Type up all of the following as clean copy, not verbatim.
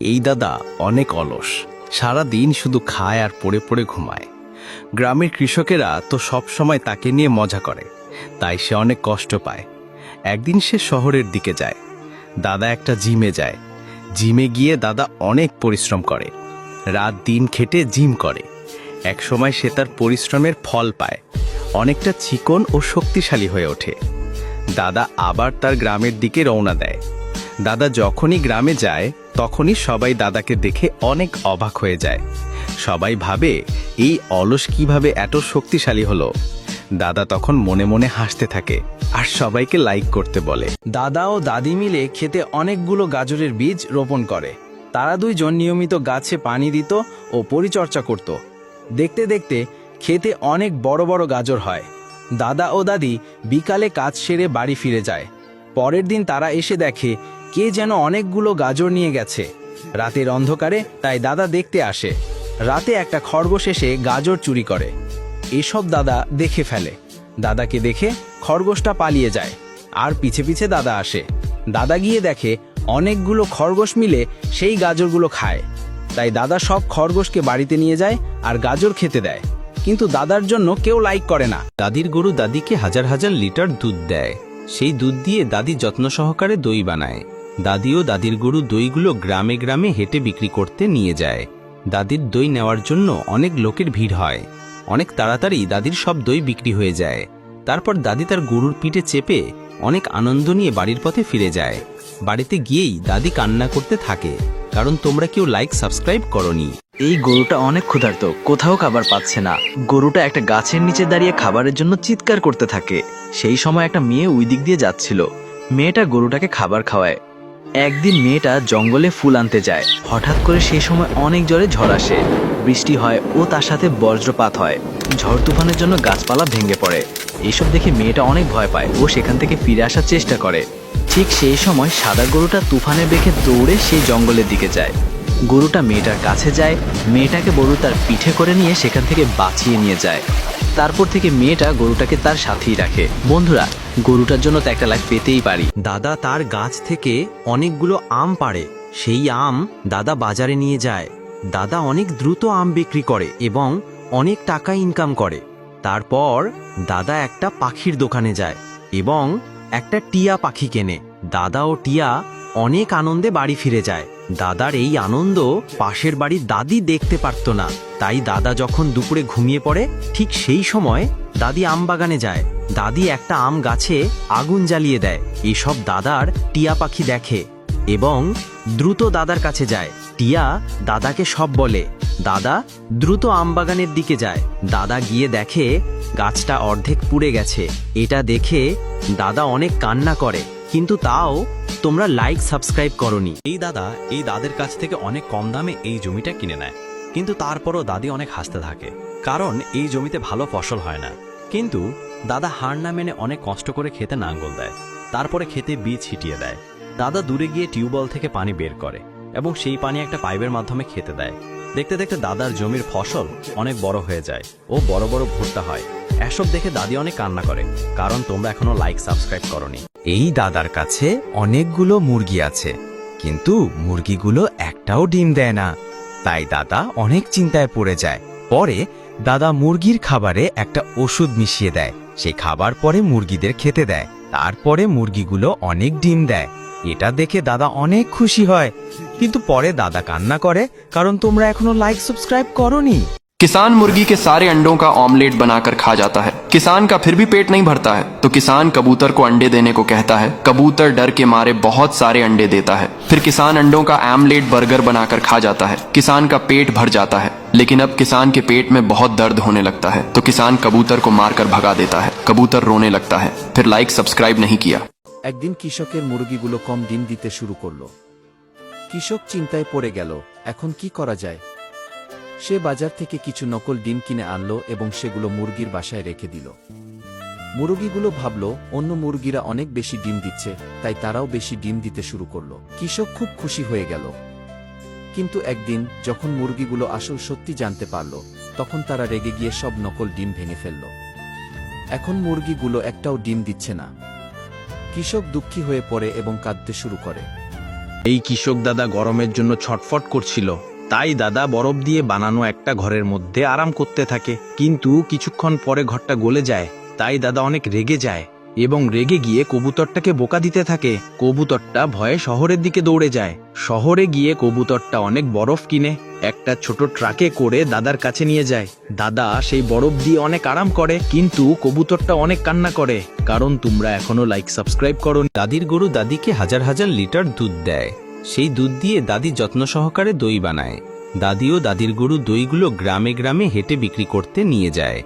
এই দাদা অনেক অলস, সারা দিন শুধু খায় আর পড়ে পড়ে ঘুমায়। গ্রামের কৃষকেরা তো সব সময় তাকে নিয়ে মজা করে, তাই সে অনেক কষ্ট পায়। একদিন সে শহরের দিকে যায়। দাদা একটা জিমে যায়। জিমে গিয়ে দাদা অনেক পরিশ্রম করে, রাত দিন খেটে জিম করে। এক সময় সে তার পরিশ্রমের ফল পায়, অনেকটা চিকন ও শক্তিশালী হয়ে ওঠে। দাদা আবার তার গ্রামের দিকে রওনা দেয়। দাদা যখনই গ্রামে যায় তখনই সবাই দাদাকে দেখে অনেক অবাক হয়ে যায়। সবাই ভাবে এই অলস কিভাবে এত শক্তিশালী হলো। দাদা তখন মনে মনে হাসতে থাকে আর সবাইকে লাইক করতে বলে। দাদা ও দাদি মিলে খেতে অনেকগুলো গাজরের বীজ রোপণ করে। তারা দুইজন নিয়মিত গাছে পানি দিত ও পরিচর্যা করত। দেখতে দেখতে খেতে অনেক বড় বড় গাজর হয়। দাদা ও দাদি বিকালে কাজ সেরে বাড়ি ফিরে যায়। পরের দিন তারা এসে দেখে কে যেন অনেকগুলো গাজর নিয়ে গেছে। রাতের অন্ধকারে তাই দাদা দেখতে আসে। রাতে একটা খরগোশ এসে গাজর চুরি করে। এসব দাদা দেখে ফেলে। দাদাকে দেখে খরগোশটা পালিয়ে যায় আর পিছে পিছে দাদা আসে। দাদা গিয়ে দেখে অনেকগুলো খরগোশ মিলে সেই গাজরগুলো খায়। তাই দাদা সব খরগোশকে বাড়িতে নিয়ে যায় আর গাজর খেতে দেয়। কিন্তু দাদার জন্য কেউ লাইক করে না। দাদির গরু দাদিকে হাজার হাজার লিটার দুধ দেয়। সেই দুধ দিয়ে দাদি যত্ন সহকারে দই বানায়। দাদি ও দাদির গরু দইগুলো গ্রামে গ্রামে হেঁটে বিক্রি করতে নিয়ে যায়। দাদির দই নেওয়ার জন্য অনেক লোকের ভিড় হয়। অনেক তাড়াতাড়ি দাদির সব দই বিক্রি হয়ে যায়। তারপর দাদি তার গরুর পিঠে চেপে অনেক আনন্দ নিয়ে বাড়ির পথে ফিরে যায়। বাড়িতে গিয়েই দাদি কান্না করতে থাকে, কারণ তোমরা কেউ লাইক সাবস্ক্রাইব করনি। এই গরুটা অনেক ক্ষুধার্ত, কোথাও খাবার পাচ্ছে না। গরুটা একটা গাছের নিচে দাঁড়িয়ে খাবারের জন্য চিৎকার করতে থাকে। সেই সময় একটা মেয়ে ওই দিক দিয়ে যাচ্ছিল। মেয়েটা গরুটাকে খাবার খাওয়ায়। একদিন মেয়েটা জঙ্গলে ফুল আনতে যায়। হঠাৎ করে সেই সময় অনেক জোরে ঝড় আসে, বৃষ্টি হয় ও তার সাথে বজ্রপাত হয়। ঝড় তুফানের জন্য গাছপালা ভেঙে পড়ে। এইসব দেখে মেয়েটা অনেক ভয় পায় ও সেখান থেকে ফিরে আসার চেষ্টা করে। ঠিক সেই সময় সাদা গরুটা তুফানের বেগে দৌড়ে সেই জঙ্গলের দিকে যায়। গরুটা মেয়েটার কাছে যায়। মেয়েটাকে গরু তার পিঠে করে নিয়ে সেখান থেকে বাঁচিয়ে নিয়ে যায়। তারপর থেকে মেয়েটা গরুটাকে তার সাথেই রাখে। বন্ধুরা, গরুটার জন্য তো একটা লাইফ পেতেই পারি। দাদা তার গাছ থেকে অনেকগুলো আম পাড়ে। সেই আম দাদা বাজারে নিয়ে যায়। দাদা অনেক দ্রুত আম বিক্রি করে এবং অনেক টাকা ইনকাম করে। তারপর দাদা একটা পাখির দোকানে যায় এবং একটা টিয়া পাখি কেনে। দাদা ও টিয়া অনেক আনন্দে বাড়ি ফিরে যায়। দাদার এই আনন্দ পাশের বাড়ির দাদি দেখতে পারত না। তাই দাদা যখন দুপুরে ঘুমিয়ে পড়ে, ঠিক সেই সময় দাদি আম বাগানে যায়। দাদি একটা আম গাছে আগুন জ্বালিয়ে দেয়। এসব দাদার টিয়া পাখি দেখে এবং দ্রুত দাদার কাছে যায়। টিয়া দাদাকে সব বলে। দাদা দ্রুত আম বাগানের দিকে যায়। দাদা গিয়ে দেখে গাছটা অর্ধেক পুড়ে গেছে। এটা দেখে দাদা অনেক কান্না করে, কিন্তু তাও তোমরা লাইক সাবস্ক্রাইব করনি। এই দাদা এই দাদের কাছ থেকে অনেক কম দামে এই জমিটা কিনে নেয়, কিন্তু তারপরও দাদি অনেক হাসতে থাকে, কারণ এই জমিতে ভালো ফসল হয় না। কিন্তু দাদা হার না মেনে অনেক কষ্ট করে খেতে নাঙ্গল দেয়, তারপরে খেতে বীজ ছিটিয়ে দেয়। দাদা দূরে গিয়ে টিউবওয়েল থেকে পানি বের করে এবং সেই পানি একটা পাইপের মাধ্যমে খেতে দেয়। দেখতে দেখতে দাদার জমির ফসল অনেক বড় হয়ে যায় ও বড় বড় ভুট্টা হয়। এসব দেখে দাদি অনেক কান্না করে, কারণ তোমরা এখনো লাইক সাবস্ক্রাইব করনি। এই দাদার কাছে অনেকগুলো মুরগি আছে, কিন্তু মুরগিগুলো একটাও ডিম দেয় না। তাই দাদা অনেক চিন্তায় পড়ে যায়। পরে দাদা মুরগির খাবারে একটা ওষুধ মিশিয়ে দেয়। সেই খাবার পরে মুরগিদের খেতে দেয়। তারপরে মুরগিগুলো অনেক ডিম দেয়। এটা দেখে দাদা অনেক খুশি হয়, কিন্তু পরে দাদা কান্না করে, কারণ তোমরা এখনো লাইক সাবস্ক্রাইব করনি। किसान मुर्गी के सारे अंडों का ऑमलेट बनाकर खा जाता है। किसान का फिर भी पेट नहीं भरता है, तो किसान कबूतर को अंडे देने को कहता है। कबूतर डर के मारे बहुत सारे अंडे देता है। फिर किसान अंडों का आमलेट बर्गर बनाकर खा जाता है। किसान का पेट भर जाता है, लेकिन अब किसान के पेट में बहुत दर्द होने लगता है, तो किसान कबूतर को मारकर भगा देता है। कबूतर रोने लगता है। फिर लाइक सब्सक्राइब नहीं किया। একদিন কৃষকের মুরগিগুলো কম ডিম দিতে শুরু করলো। কৃষক চিন্তায় পড়ে গেল, এখন কি করা যায়। সে বাজার থেকে কিছু নকল ডিম কিনে আনলো এবং সেগুলো মুরগির বাসায় রেখে দিল। মুরগিগুলো ভাবল অন্য মুরগিরা অনেক বেশি ডিম দিচ্ছে, তাই তারাও বেশি ডিম দিতে শুরু করলো। কৃষক খুব খুশি হয়ে গেল। কিন্তু একদিন যখন মুরগিগুলো আসল সত্যি জানতে পারল, তখন তারা রেগে গিয়ে সব নকল ডিম ভেঙে ফেলল। এখন মুরগিগুলো একটাও ডিম দিচ্ছে না। কৃষক দুঃখী হয়ে পড়ে এবং কাঁদতে শুরু করে। এই কৃষক দাদা গরমের জন্য ছটফট করছিল, তাই দাদা বরফ দিয়ে বানানো একটা ঘরের মধ্যে আরাম করতে থাকে। কিন্তু কিছুক্ষণ পরে ঘরটা গলে যায়, তাই দাদা অনেক রেগে যায় এবং রেগে গিয়ে কবুতরটাকে বোকা দিতে থাকে। কবুতরটা ভয়ে শহরের দিকে দৌড়ে যায়। শহরে গিয়ে কবুতরটা অনেক বরফ কিনে একটা ছোট ট্রাকে করে দাদার কাছে নিয়ে যায়। দাদা সেই বরফ দিয়ে অনেক আরাম করে, কিন্তু কবুতরটা অনেক কান্না করে, কারণ তোমরা এখনো লাইক সাবস্ক্রাইব করো। দাদির গরু দাদিকে হাজার হাজার লিটার দুধ দেয়। সেই দুধ দিয়ে দাদি যত্ন সহকারে দই বানায়। দাদি ও দাদির গরু দইগুলো গ্রামে গ্রামে হেঁটে বিক্রি করতে নিয়ে যায়।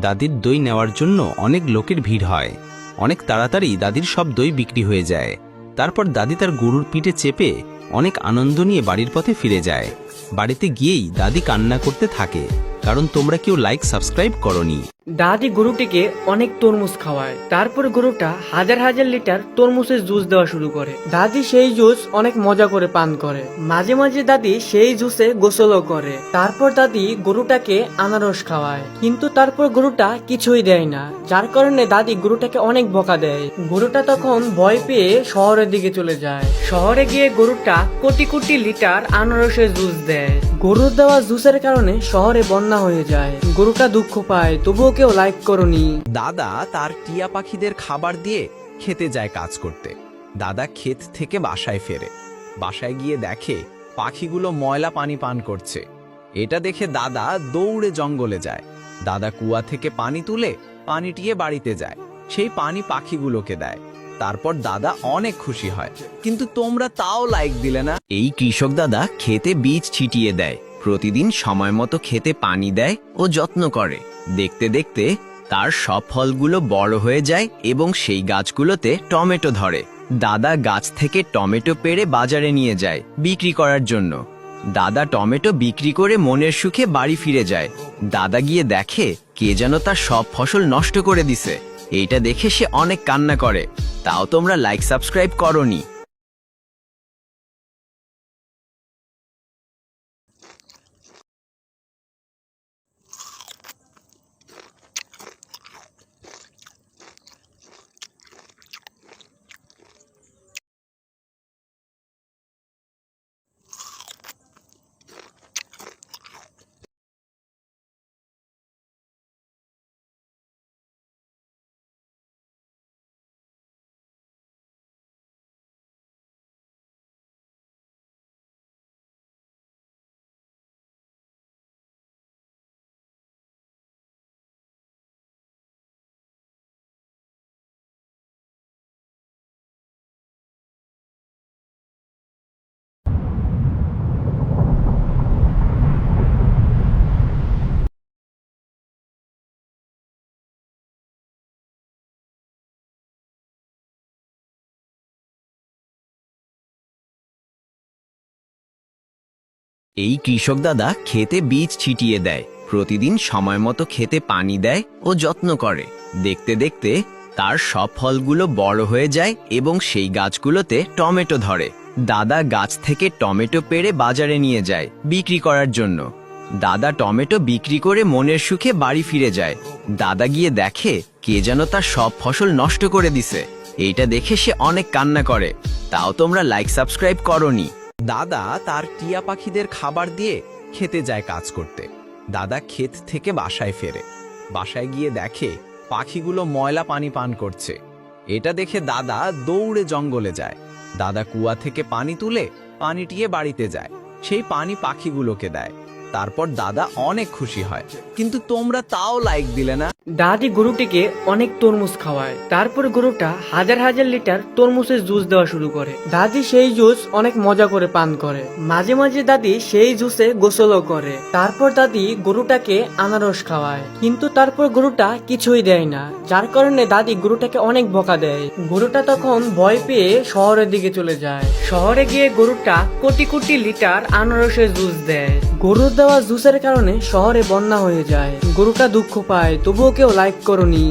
দাদির দই নেওয়ার জন্য অনেক লোকের ভিড় হয়। অনেক তাড়াতাড়ি দাদির সব দই বিক্রি হয়ে যায়। তারপর দাদি তার গরুর পিঠে চেপে অনেক আনন্দ নিয়ে বাড়ির পথে ফিরে যায়। বাড়িতে গিয়েই দাদি কান্না করতে থাকে, কারণ তোমরা কেউ লাইক সাবস্ক্রাইব করনি। দাদি গরুটিকে অনেক তরমুজ খাওয়ায়। তারপর গরুটা হাজার হাজার লিটার তরমুজের জুস দেওয়া শুরু করে। দাদি সেই জুস অনেক মজা করে পান করে। মাঝে মাঝে দাদি সেই জুসে গোসলও করে। তারপর দাদি গরুটাকে আনারস খাওয়ায়, কিন্তু তারপর গরুটা কিছুই দেয় না, যার কারণে দাদি গরুটাকে অনেক বকা দেয়। গরুটা তখন ভয় পেয়ে শহরের দিকে চলে যায়। শহরে গিয়ে গরুটা কোটি কোটি লিটার আনারসের জুস দেয়। গরুর দেওয়া জুসের কারণে শহরে বন্যা হয়ে যায়। গরুটা দুঃখ পায়, তবুও কেউ লাইক করনি। দাদা তার টিয়া পাখিদের খাবার দিয়ে খেতে যায় কাজ করতে। দাদা ক্ষেত থেকে বাসায় ফেরে। বাসায় গিয়ে দেখে পাখিগুলো ময়লা পানি পান করছে। এটা দেখে দাদা দৌড়ে জঙ্গলে যায়। দাদা কুয়া থেকে পানি তুলে পানি টিয়ে বাড়িতে যায়। সেই পানি পাখিগুলোকে দেয়। তারপর দাদা অনেক খুশি হয়, কিন্তু তোমরা তাও লাইক দিলে না। এই কৃষক দাদা খেতে বীজ ছিটিয়ে দেয়, প্রতিদিন সময় মতো খেতে পানি দেয় ও যত্ন করে। দেখতে দেখতে তার সব ফলগুলো বড় হয়ে যায় এবং সেই গাছগুলোতে টমেটো ধরে। দাদা গাছ থেকে টমেটো পেড়ে বাজারে নিয়ে যায় বিক্রি করার জন্য। দাদা টমেটো বিক্রি করে মনের সুখে বাড়ি ফিরে যায়। দাদা গিয়ে দেখে কে যেন তার সব ফসল নষ্ট করে দিছে। এইটা দেখে সে অনেক কান্না করে, তাও তোমরা লাইক সাবস্ক্রাইব করনি। এই কৃষক দাদা খেতে বীজ ছিটিয়ে দেয়, প্রতিদিন সময় মতো খেতে পানি দেয় ও যত্ন করে। দেখতে দেখতে তার সব ফলগুলো বড় হয়ে যায় এবং সেই গাছগুলোতে টমেটো ধরে। দাদা গাছ থেকে টমেটো পেড়ে বাজারে নিয়ে যায় বিক্রি করার জন্য। দাদা টমেটো বিক্রি করে মনের সুখে বাড়ি ফিরে যায়। দাদা গিয়ে দেখে কে যেন তার সব ফসল নষ্ট করে দিছে। এইটা দেখে সে অনেক কান্না করে, তাও তোমরা লাইক সাবস্ক্রাইব করনি। দাদা তার টিয়া পাখিদের খাবার দিয়ে খেতে যায় কাজ করতে। দাদা ক্ষেত থেকে বাসায় ফেরে। বাসায় গিয়ে দেখে পাখিগুলো ময়লা পানি পান করছে। এটা দেখে দাদা দৌড়ে জঙ্গলে যায়। দাদা কুয়া থেকে পানি তুলে পানি টিয়ে বাড়িতে যায়। সেই পানি পাখিগুলোকে দেয়। তারপর দাদা অনেক খুশি হয়, কিন্তু তোমরা তাও লাইক দিলে না। দাদি গরুটিকে অনেক তরমুজ খাওয়ায়। তারপর গরুটা হাজার হাজার লিটার তরমুজের জুস দেওয়া শুরু করে। দাদি সেই জুস অনেক মজা করে পান করে। মাঝে মাঝে দাদি সেই জুসে গোসলও করে। তারপর দাদি গরুটাকে আনারস খাওয়ায়, কিন্তু তারপর গরুটা কিছুই দেয় না, যার কারণে দাদি গরুটাকে অনেক বকা দেয়। গরুটা তখন ভয় পেয়ে শহরের দিকে চলে যায়। শহরে গিয়ে গরুটা কোটি কোটি লিটার আনারসের জুস দেয়। গরুর দেওয়া জুসের কারণে শহরে বন্যা হয়ে যায়। গরুটা দুঃখ পায়, তবুও কেউ লাইক করনি।